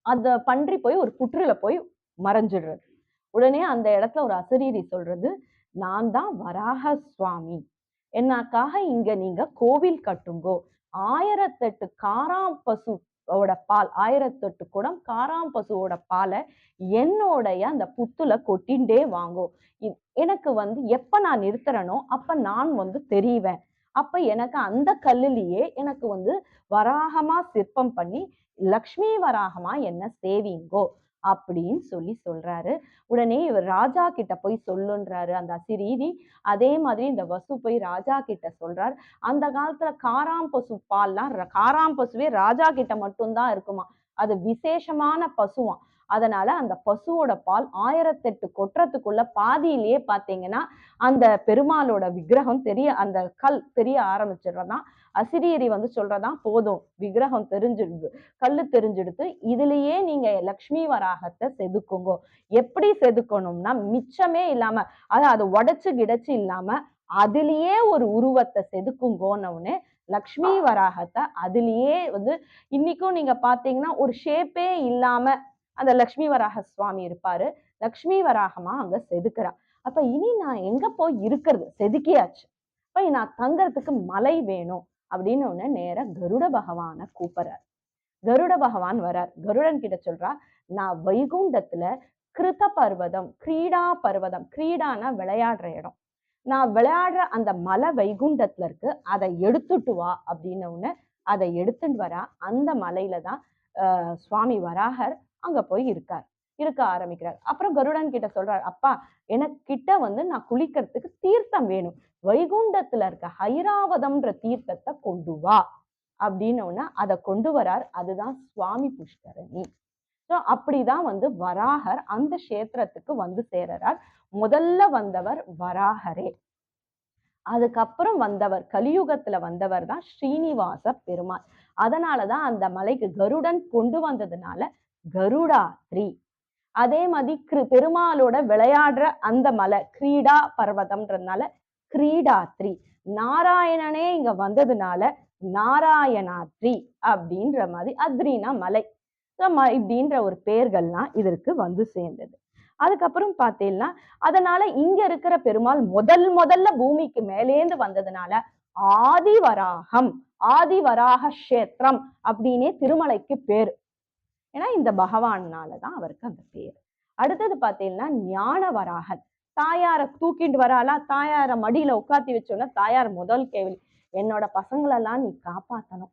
அந்த பன்றி போய் ஒரு புற்றுல போய் மறைஞ்சிடுறது. உடனே அந்த இடத்துல ஒரு அசரீரி சொல்றது, நான் தான் வராக சுவாமி, என்னக்காக இங்க நீங்க கோவில் கட்டுங்கோ, 1008 காராம் பசுவோட பால், 1008 குடம் காராம் பசுவோட பாலை என்னோடைய அந்த புத்துல கொட்டிண்டே வாங்கோ. எனக்கு எப்ப நான் நிறுத்துறனோ அப்ப நான் தெரிவேன். அப்ப எனக்கு அந்த கல்லுலயே எனக்கு வராகமா சிற்பம் பண்ணி லக்ஷ்மி வராகமா என்ன சேவிங்கோ அப்படின்னு சொல்றாரு. உடனே இவர் ராஜா கிட்ட போய் சொல்லுன்றாரு அந்த அசிரீரி. அதே மாதிரி இந்த வசு போய் ராஜா கிட்ட சொல்றார். அந்த காலத்துல காராம் பசு பால்லாம், காராம் பசுவே ராஜா கிட்ட மட்டும்தான் இருக்குமா, அது விசேஷமான பசுவாம். அதனால அந்த பசுவோட பால் 1008 கொட்டுறதுக்குள்ள பாதியிலேயே பாத்தீங்கன்னா அந்த பெருமாளோட விக்கிரகம் அந்த கல் தெரிய ஆரம்பிச்சிடுறதான். அசிரீரி சொல்றதான், போதும் விக்கிரகம் தெரிஞ்சிடுது, கல்லு தெரிஞ்சிடுது, இதுலயே நீங்க லக்ஷ்மி வராகத்தை செதுக்குங்கோ. எப்படி செதுக்கணும்னா மிச்சமே இல்லாம, அதை உடைச்சு கிடச்சு இல்லாம அதுலயே ஒரு உருவத்தை செதுக்குங்கோன்னு லக்ஷ்மி வராகத்தை அதுலயே இன்னைக்கும் நீங்க பாத்தீங்கன்னா ஒரு ஷேப்பே இல்லாம அந்த லக்ஷ்மி வராக சுவாமி இருப்பாரு. லக்ஷ்மி வராகமா அங்க செதுக்குறா. அப்ப இனி நான் எங்க போய் இருக்கிறது, செதுக்கியாச்சு, அப்ப நான் தங்கறதுக்கு மலை வேணும் அப்படின்னு ஒண்ணு நேர கருட பகவான கூப்பிடுறார். கருட பகவான் வரார். கருடன் கிட்ட சொல்றா, நான் வைகுண்டத்துல கிருத பர்வதம், கிரீடா பர்வதம், கிரீடானா விளையாடுற இடம், நான் விளையாடுற அந்த மலை வைகுண்டத்துல இருக்கு, அதை எடுத்துட்டு வா அப்படின்னு ஒண்ணு. அதை எடுத்துட்டு வரா. அந்த மலையில தான் சுவாமி வராகர் அங்க போய் இருக்க ஆரம்பிக்கிறார். அப்புறம் கருடன் கிட்ட சொல்றார், அப்பா எனக்கிட்ட நான் குளிக்கிறதுக்கு தீர்த்தம் வேணும், வைகுண்டத்துல இருக்க ஐராவதம்ன்ற தீர்த்தத்தை கொண்டு வா அப்படின்னு அதை கொண்டு வரார். அதுதான் சுவாமி புஷ்கரணி. அப்படிதான் வராகர் அந்த கஷேத்திரத்துக்கு சேரறார். முதல்ல வந்தவர் வராகரே. அதுக்கப்புறம் வந்தவர், கலியுகத்துல வந்தவர் தான் ஸ்ரீனிவாச பெருமாள். அதனாலதான் அந்த மலைக்கு கருடன் கொண்டு வந்ததுனால கருடாத்ரி. அதே மாதிரி பெருமாளோட விளையாடுற அந்த மலை கிரீடா பர்வதம்ன்றதுனால கிரீடாத்ரி. நாராயணனே இங்க வந்ததுனால நாராயணாத்ரி அப்படின்ற மாதிரி, அத்ரினா மலை, இப்படின்ற ஒரு பெயர்கள்லாம் இதற்கு சேர்ந்தது. அதுக்கப்புறம் பார்த்தீங்கன்னா அதனால இங்க இருக்கிற பெருமாள் முதல்ல பூமிக்கு மேலேந்து வந்ததுனால ஆதிவராகம், ஆதிவராக கஷேத்திரம் அப்படின்னே திருமலைக்கு பேரு. ஏன்னா இந்த பகவானாலதான் அவருக்கு அந்த பேர். அடுத்தது பாத்தீங்கன்னா ஞான வராகன். தாயார தூக்கிட்டு வராளா, தாயார மடியில உட்காத்தி வச்சோன்னா தாயார் முதல் கேள்வி, என்னோட பசங்களெல்லாம் நீ காப்பாத்தணும்,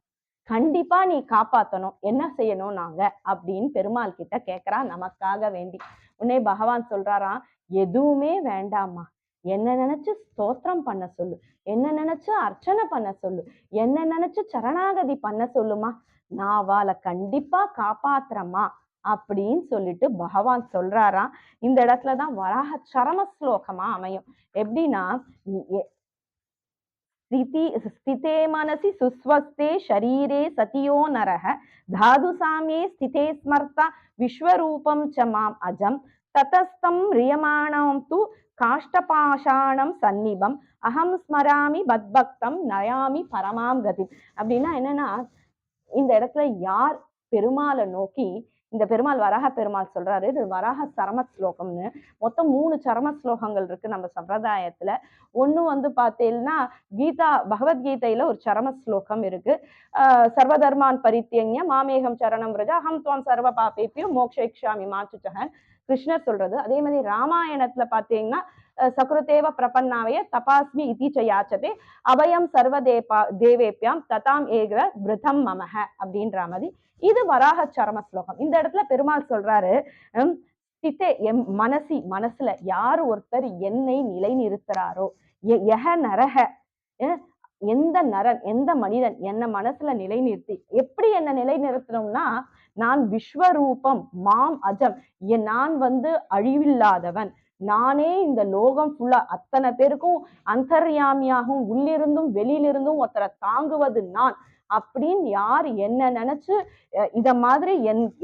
கண்டிப்பா நீ காப்பாத்தணும், என்ன செய்யணும் நாங்க அப்படின்னு பெருமாள் கிட்ட கேக்குறா நமக்காக வேண்டி. உடனே பகவான் சொல்றாராம், எதுவுமே வேண்டாமா, என்ன நினைச்சு ஸ்தோத்திரம் பண்ண சொல்லு, என்ன நினைச்சு அர்ச்சனை பண்ண சொல்லு, என்ன நினைச்சு சரணாகதி பண்ண சொல்லுமா, நான் அவளை கண்டிப்பா காப்பாத்துறமா அப்படின்னு சொல்லிட்டு பகவான் சொல்றாராம். இந்த இடத்துலதான் வராக சரம ஸ்லோகமா அமையும். எப்படின்னா, ஸ்திதே மனசி சுஸ்வஸ்தே ஷரீரே சதியோ நரஹ தாது சாமியே ஸ்திதே ஸ்மர்த்தா விஸ்வரூபம் ச மாம் அஜம் ததஸ்தம் ரியமாணம் து காஷ்டபாஷாணம் சந்நிபம் அகம் ஸ்மராமி பத்பக்தம் நயாமி பரமாம் கதி. அப்படின்னா என்னன்னா, இந்த இடத்துல யார் பெருமாளை நோக்கி, இந்த பெருமாள் வராக பெருமாள் சொல்றாரு, இது வராக சரம ஸ்லோகம்னு. மொத்தம் 3 சரம ஸ்லோகங்கள் இருக்கு நம்ம சம்பிரதாயத்துல. ஒண்ணு பார்த்தீங்கன்னா கீதா, பகவத்கீதையில ஒரு சரம ஸ்லோகம் இருக்கு. சர்வதர்மான் பரித்தியன்ய மாமேகம் சரணம் விரஜ அகம் துவம் சர்வ பாபேபியோ மோக்ஷயிக்ஷாமி மா சுச்சக, கிருஷ்ணர் சொல்றது. அதே மாதிரி ராமாயணத்துல பாத்தீங்கன்னா சகுருதேவ பிரபன்னாவைய தபாஸ்மி இதிச்ச யாச்சதே அபயம் சர்வ தேவேப்பியாம் ததாம் ஏக விருதம் மமக அப்படின்ற மாதிரி இது வராக சரம ஸ்லோகம். இந்த இடத்துல பெருமாள் சொல்றாரு, எம் மனசுல யாரு ஒருத்தர் என்னை நிலை நிறுத்துறாரோ, எஹ நரக, எந்த மனிதன் என்ன மனசுல நிலை நிறுத்தி, எப்படி என்ன நிலை நிறுத்தணும்னா, நான் விஸ்வரூபம் மாம் அஜம், நான் அழிவில்லாதவன், நானே இந்த லோகம் ஃபுல்லா அத்தனை பேருக்கும் அந்தர்யாமியாகவும் உள்ளிருந்தும் வெளியிலிருந்தும் ஒருத்தரை தாங்குவது நான் அப்படின்னு யார் என்ன நினைச்சு இத மாதிரி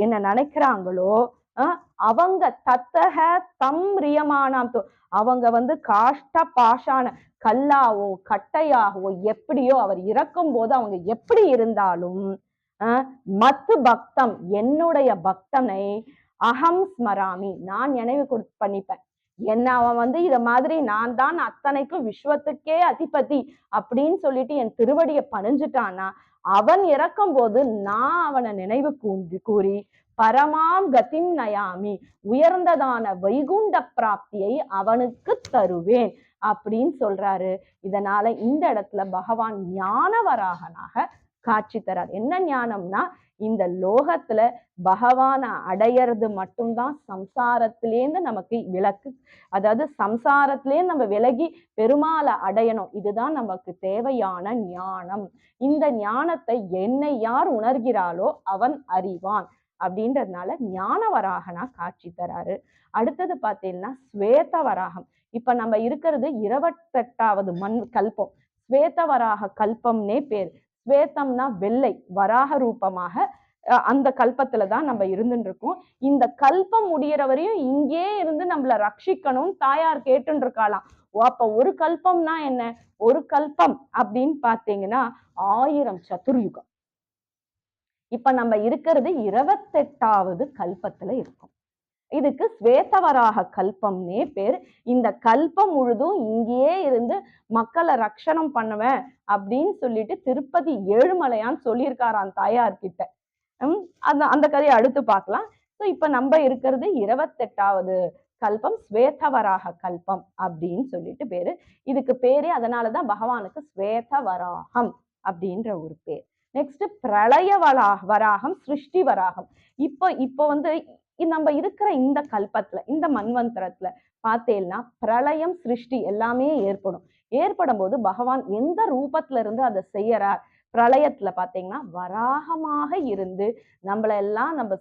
என்ன நினைக்கிறாங்களோ அவங்க தத்தக தம் ரியமானாம், அவங்க காஷ்ட பாஷான கல்லாவோ கட்டையாகவோ எப்படியோ அவர் இறக்கும் போது அவங்க எப்படி இருந்தாலும் மத்து பக்தம் என்னுடைய பக்தனை அகம் ஸ்மராமி நான் நினைவு பண்ணிப்பேன். என்ன அவன் இத மாதிரி நான் தான் அத்தனைக்கும் விஸ்வத்துக்கே அதிபதி அப்படின்னு சொல்லிட்டு என் திருவடியை பணிஞ்சுட்டானா, அவன் இறக்கும் போது நான் அவனை நினைவு கூறி பரமாம் கதிம் நயாமி உயர்ந்ததான வைகுண்ட பிராப்தியை அவனுக்கு தருவேன் அப்படின்னு சொல்றாரு. இதனால இந்த இடத்துல பகவான் ஞானவராகனாக காட்சி தரார். என்ன ஞானம்னா, இந்த லோகத்துல பகவான அடையிறது மட்டும்தான் சம்சாரத்திலேருந்து நமக்கு விலக்கு. அதாவது சம்சாரத்திலேருந்து நம்ம விலகி பெருமாளை அடையணும், இதுதான் நமக்கு தேவையான ஞானம். இந்த ஞானத்தை என்னை யார் உணர்கிறாளோ அவன் அறிவான் அப்படின்றதுனால ஞான வராகனா காட்சி தராரு. அடுத்தது பார்த்தீங்கன்னா ஸ்வேத வராகம். இப்ப நம்ம இருக்கிறது 28வது கல்பம், ஸ்வேத வராக கல்பம்னே பேர். ஸ்வேதம்னா வெள்ளை, வராக ரூபமாக அந்த கல்பத்துலதான் நம்ம இருந்துட்டு இருக்கோம். இந்த கல்பம் முடிகிற வரையும் இங்கே இருந்து நம்மள ரட்சிக்கணும் தாயார் கேட்டுன்னு இருக்காளாம். அப்ப ஒரு கல்பம்னா என்ன, ஒரு கல்பம் அப்படின்னு பாத்தீங்கன்னா 1000 சதுர்யுகம். இப்ப நம்ம இருக்கிறது 28வது கல்பத்துல இருக்கும். இதுக்கு ஸ்வேதவராக கல்பம்னே பேர். இந்த கல்பம் முழுதும் இங்கேயே இருந்து மக்களை ரட்சணம் பண்ணுவேன் அப்படின்னு சொல்லிட்டு திருப்பதி ஏழுமலையான் சொல்லியிருக்காராம் தாயார்கிட்ட. அந்த கதையை அடுத்து பார்க்கலாம். இப்ப நம்ம இருக்கிறது 28வது கல்பம், ஸ்வேதவராக கல்பம் அப்படின்னு சொல்லிட்டு பேரு. இதுக்கு பேரே அதனாலதான் பகவானுக்கு ஸ்வேதவராகம் அப்படின்ற ஒரு பேர். நெக்ஸ்ட் பிரளய வராகம், சிருஷ்டி வராகம். இப்போ நம்ம இருக்கிற இந்த கல்பத்துல, இந்த மன்வந்தரத்துல பார்த்தேன்னா பிரளயம் சிருஷ்டி எல்லாமே ஏற்படும் போது பகவான் எந்த ரூபத்துல இருந்து அதை செய்யறார். பிரளயத்துல பாத்தீங்கன்னா வராகமாக இருந்து நம்மளெல்லாம்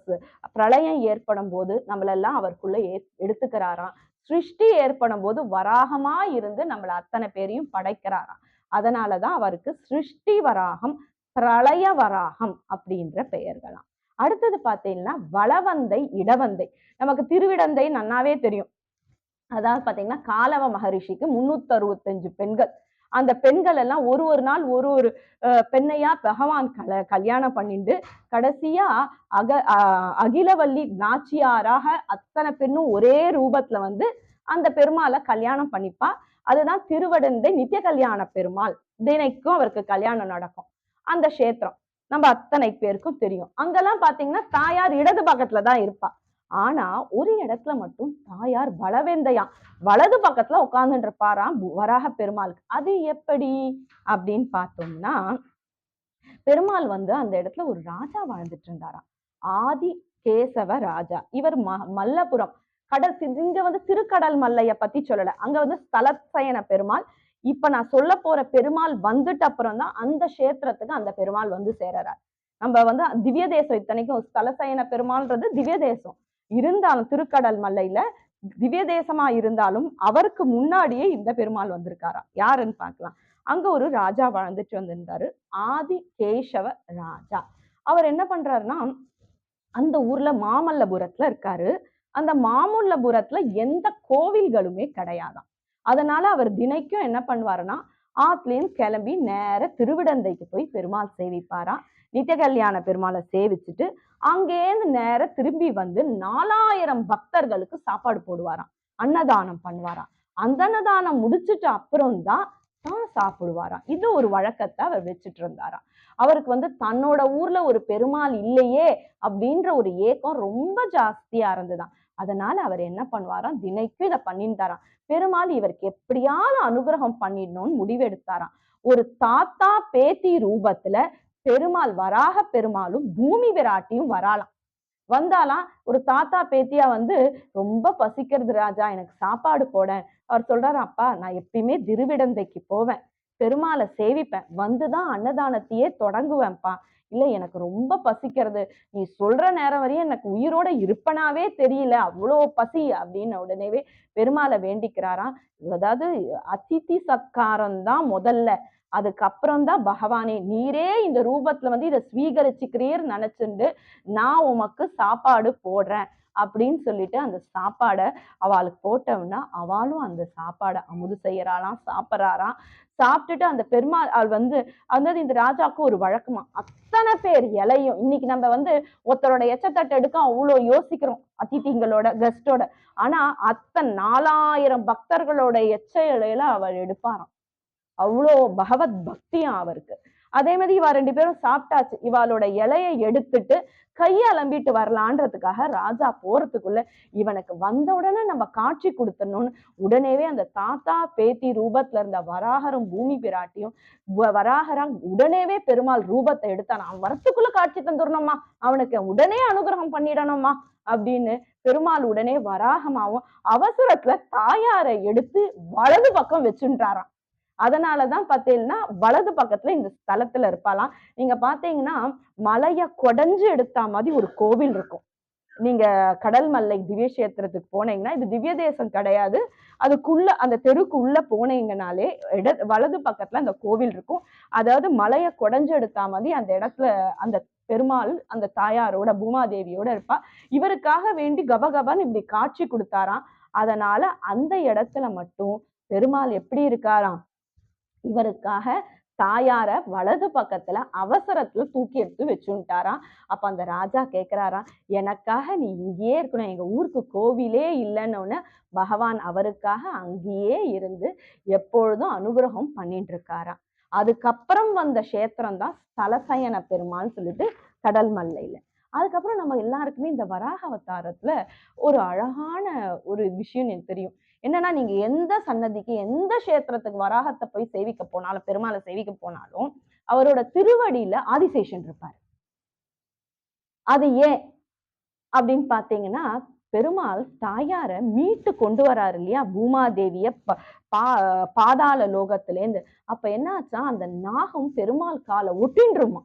பிரளயம் ஏற்படும் போது நம்மளெல்லாம் அவருக்குள்ள எடுத்துக்கிறாராம். சிருஷ்டி ஏற்படும் போது வராகமா இருந்து நம்மள அத்தனை பேரையும் படைக்கிறாராம். அதனாலதான் அவருக்கு சிருஷ்டி வராகம், பிரளய வராகம் அப்படின்ற பெயர்களாம். அடுத்தது பாத்தீங்கன்னா வளவந்தை, இடவந்தை. நமக்கு திருவிடந்தை நன்னாவே தெரியும். அதாவது பாத்தீங்கன்னா காலவ மகரிஷிக்கு 365 பெண்கள். அந்த பெண்கள் எல்லாம் ஒரு நாள் ஒரு பெண்ணையா பகவான் கல்யாணம் பண்ணிட்டு கடைசியா அகிலவல்லி நாச்சியாராக அத்தனை பெண்ணும் ஒரே ரூபத்துல அந்த பெருமாளை கல்யாணம் பண்ணிப்பா. அதுதான் திருவடந்தை நித்திய கல்யாண பெருமாள். தினைக்கும் அவருக்கு கல்யாணம் நடக்கும் அந்த கஷேத்திரம். நம்ம அத்தனை பேருக்கும் தெரியும். அங்கெல்லாம் பாத்தீங்கன்னா தாயார் இடது பக்கத்துல தான் இருப்பா. ஆனா ஒரு இடத்துல மட்டும் தாயார் பலவேந்தையா வலது பக்கத்துல உட்கார்ந்துட்டு இருப்பாராம் வராக பெருமாளுக்கு. அது எப்படி அப்படின்னு பார்த்தோம்னா, பெருமாள் வந்து அந்த இடத்துல ஒரு ராஜா வாழ்ந்துட்டு இருந்தாராம். ஆதி கேசவ ராஜா. இவர் மல்லபுரம் கடல் இங்க வந்து திருக்கடல் மல்லைய பத்தி சொல்லல. அங்க வந்து ஸ்தலசயன பெருமாள். இப்ப நான் சொல்ல போற பெருமாள் வந்துட்டு அப்புறம் தான் அந்த கஷேத்திரத்துக்கு அந்த பெருமாள் வந்து சேரறார். நம்ம வந்து திவ்ய தேசம், இத்தனைக்கும் ஸ்தலசயன பெருமாள்ன்றது திவ்ய தேசம் இருந்தாலும் திருக்கடல் மல்லையில திவ்ய தேசமா இருந்தாலும் அவருக்கு முன்னாடியே இந்த பெருமாள் வந்திருக்காராம். யாருன்னு பார்க்கலாம். அங்க ஒரு ராஜா வாழ்ந்துட்டு வந்திருந்தாரு, ஆதி கேசவ ராஜா. அவர் என்ன பண்றாருன்னா, அந்த ஊர்ல மாமல்லபுரத்துல இருக்காரு. அந்த மாமல்லபுரத்துல எந்த கோவில்களுமே கிடையாதாம். அதனால அவர் தினைக்கும் என்ன பண்ணுவாருன்னா, ஆத்துலேருந்து கிளம்பி நேர திருவிடந்தைக்கு போய் பெருமாள் சேவிப்பாராம். நித்திய கல்யாண பெருமாளை சேவிச்சுட்டு அங்கேருந்து நேர திரும்பி வந்து 4000 பக்தர்களுக்கு சாப்பாடு போடுவாராம், அன்னதானம் பண்ணுவாராம். அந்த அன்னதானம் முடிச்சிட்டு அப்புறம் தான் சாப்பிடுவாராம். இது ஒரு வழக்கத்தை அவர் வச்சுட்டு இருந்தாராம். அவருக்கு வந்து தன்னோட ஊர்ல ஒரு பெருமாள் இல்லையே அப்படின்ற ஒரு ஏக்கம் ரொம்ப ஜாஸ்தியா இருந்துதான். அதனால அவர் என்ன பண்ணுவாராம், தினைக்கும் இதை பண்ணிட்டாராம். பெருமாள் இவருக்கு எப்படியாவது அனுகிரகம் பண்ணிடணும்னு முடிவெடுத்தாராம். ஒரு தாத்தா பேத்தி ரூபத்துல பெருமாள் வராக பெருமாளும் பூமி விராட்டியும் வராலாம். வந்தாலாம் ஒரு தாத்தா பேத்தியா வந்து, ரொம்ப பசிக்கிறது ராஜா, எனக்கு சாப்பாடு போட. அவர் சொல்றாரு, அப்பா நான் எப்பயுமே திருவிடந்தைக்கு போவேன், பெருமாளை சேவிப்பேன், வந்துதான் அன்னதானத்தையே தொடங்குவேன்ப்பா. இல்ல எனக்கு ரொம்ப பசிக்கிறது, நீ சொல்ற நேரம் வரையும் எனக்கு உயிரோட இருப்பனாவே தெரியல, அவ்வளோ பசி அப்படின்னு உடனேவே பெருமாளை வேண்டிக்கிறாராம். அதாவது அதிதி சத்காரம் தான் முதல்ல, அதுக்கப்புறம் தான் பகவானே நீரே இந்த ரூபத்துல வந்து இதை ஸ்வீகரிச்சுக்கிறீர் நினைச்சுண்டு நான் உமக்கு சாப்பாடு போடுறேன் அப்படின்னு சொல்லிட்டு அந்த சாப்பாடை அவளுக்கு போட்டோம்னா அவளும் அந்த சாப்பாடை அமுது செய்யறாளாம், சாப்பிட்றாராம். சாப்பிட்டுட்டு அந்த பெருமாள் வந்து அதாவது இந்த ராஜாவுக்கு ஒரு வழக்கமா அத்தனை பேர் இலையும், இன்னைக்கு நம்ம வந்து ஒருத்தரோட எச்சத்தட்டை எடுக்க அவ்வளோ யோசிக்கிறோம் அதிதிங்களோட கெஸ்டோட, ஆனா அத்தனை 4000 பக்தர்களோட எச்ச இலையில அவள் எடுப்பாராம். அவ்வளோ பகவத் பக்தியும் அவருக்கு. அதே மாதிரி இவ 2 பேரும் சாப்பிட்டாச்சு, இவாளோட இலையை எடுத்துட்டு கையை அலம்பிட்டு வரலான்றதுக்காக ராஜா போறதுக்குள்ள இவனுக்கு வந்த உடனே நம்ம காட்சி கொடுத்தணும்னு உடனேவே அந்த தாத்தா பேத்தி ரூபத்துல இருந்த வராகரும் பூமி பிராட்டியும் வராகரம் உடனேவே பெருமாள் ரூபத்தை எடுத்தான். அவன் வரத்துக்குள்ள காட்சி தந்துடணுமா, அவனுக்கு உடனே அனுகிரகம் பண்ணிடணுமா அப்படின்னு பெருமாள் உடனே வராகமாவும் அவசரத்துல தாயாரை எடுத்து வலது பக்கம் வச்சுட்டாராம். அதனாலதான் பார்த்தீங்கன்னா வலது பக்கத்துல இந்த ஸ்தலத்துல இருப்பாலாம். நீங்க பாத்தீங்கன்னா மலைய கொடைஞ்சு எடுத்தா மாதிரி ஒரு கோவில் இருக்கும். நீங்க கடல் மல்லை திவ்ய கஷேத்திரத்துக்கு போனீங்கன்னா, இது திவ்ய தேசம் கிடையாது, அதுக்குள்ள அந்த தெருக்கு உள்ள போனீங்கனாலே வலது பக்கத்துல அந்த கோவில் இருக்கும். அதாவது மலைய கொடைஞ்சு எடுத்தா மாதிரி அந்த இடத்துல அந்த பெருமாள் அந்த தாயாரோட பூமாதேவியோட இருப்பா. இவருக்காக வேண்டி கபகபன்னு இப்படி காட்சி கொடுத்தாராம். அதனால அந்த இடத்துல மட்டும் பெருமாள் எப்படி இருக்காராம், இவருக்காக தாயார வலது பக்கத்துல அவசரத்துல தூக்கி எடுத்து வச்சுட்டாராம். அப்ப அந்த ராஜா கேக்குறாராம், எனக்காக நீ இங்கேயே இருக்கணும், எங்க ஊருக்கு கோவிலே இல்லைன்னு பகவான் அவருக்காக அங்கேயே இருந்து எப்பொழுதும் அனுகிரகம் பண்ணிட்டு இருக்காராம். அதுக்கப்புறம் வந்த கஷேத்திரம் தான் ஸ்தலசயன பெருமாள்னு சொல்லிட்டு கடல் மல்லையில. அதுக்கப்புறம் நம்ம எல்லாருக்குமே இந்த வராக அவதாரத்துல ஒரு அழகான ஒரு விஷயம் எனக்கு தெரியும். என்னன்னா, நீங்க எந்த சன்னதிக்கு எந்த கஷேத்திரத்துக்கு வராகத்தை போய் சேவிக்க போனாலும், பெருமாளை சேவிக்க போனாலும் அவரோட திருவடியில ஆதிசேஷன் இருப்பார். அது ஏன் அப்படின்னு பாத்தீங்கன்னா, பெருமாள் தாயார மீட்டு கொண்டு வராரு இல்லையா பூமாதேவிய பாதாள லோகத்திலேருந்து. அப்ப என்ன ஆச்சா, அந்த நாகம் பெருமாள் காலை ஒட்டின்றுமா,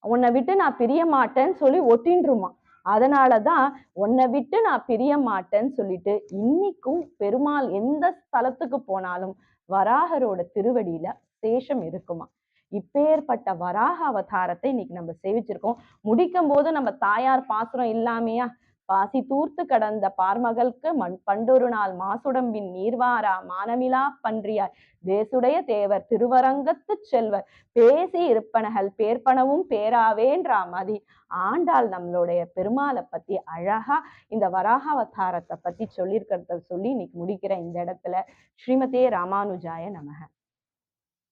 உன்னை விட்டு நான் பிரிய மாட்டேன்னு சொல்லி ஒட்டின்றுமா. அதனாலதான் உன்னை விட்டு நான் பிரிய மாட்டேன்னு சொல்லிட்டு இன்னைக்கும் பெருமாள் எந்த ஸ்தலத்துக்கு போனாலும் வராகரோட திருவடியில சேஷம் இருக்குமா. இப்பேற்பட்ட வராக அவதாரத்தை இன்னைக்கு நம்ம சேவிச்சிருக்கோம். முடிக்கும் போது நம்ம தாயார் பாசுரம் இல்லாமையா, பாசி தூர்த்து கடந்த பார்மகளுக்கு பண்டொரு நாள் மாசுடம்பின் நீர்வாரா மானமிலா பன்றியார் தேசுடைய தேவர் திருவரங்கத்து செல்வர் பேசி இருப்பனகள் பேர்ப்பனவும் பேராவேன்றா மாதிரி ஆண்டாள் நம்மளுடைய பெருமாளை பத்தி அழகா இந்த வராக அவதாரத்தை பத்தி சொல்லியிருக்கிறத சொல்லி இன்னைக்கு முடிக்கிற இந்த இடத்துல ஸ்ரீமதே ராமானுஜாய நமக.